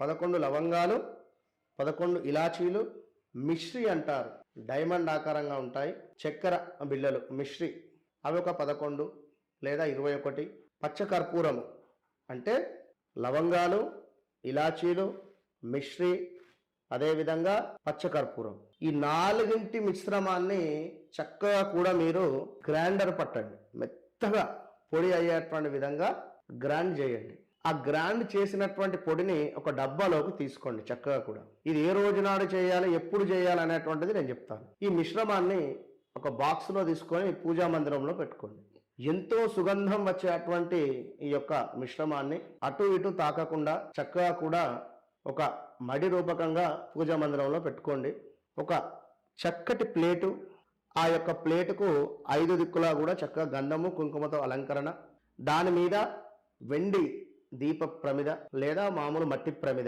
11 లవంగాలు, 11 ఇలాచీలు, మిశ్రి అంటారు, డైమండ్ ఆకారంగా ఉంటాయి. చక్కెర బిళ్ళలు మిశ్రి, అవి ఒక 11 లేదా 21. పచ్చకర్పూరము అంటే లవంగాలు, ఇలాచీలు, మిశ్రి, అదేవిధంగా పచ్చకర్పూరం. ఈ 4 మిశ్రమాన్ని చక్కగా కూడా మీరు గ్రైండర్ పట్టండి, మెత్తగా పొడి అయ్యేటువంటి విధంగా గ్రైండ్ చేయండి. ఆ గ్రైండ్ చేసినటువంటి పొడిని ఒక డబ్బాలోకి తీసుకోండి చక్కగా కూడా. ఇది ఏ రోజు నాడు చేయాలి, ఎప్పుడు చేయాలి అనేటువంటిది నేను చెప్తాను. ఈ మిశ్రమాన్ని ఒక బాక్స్లో తీసుకొని పూజా మందిరంలో పెట్టుకోండి. ఎంతో సుగంధం వచ్చేటువంటి ఈ యొక్క మిశ్రమాన్ని అటు ఇటు తాకకుండా చక్కగా కూడా ఒక మడి రూపకంగా పూజా మందిరంలో పెట్టుకోండి. ఒక చక్కటి ప్లేటు, ఆ యొక్క ప్లేటుకు 5 దిక్కులా కూడా చక్కగా గంధము కుంకుమతో అలంకరణ, దాని మీద వెండి దీప ప్రమిద లేదా మామూలు మట్టి ప్రమిద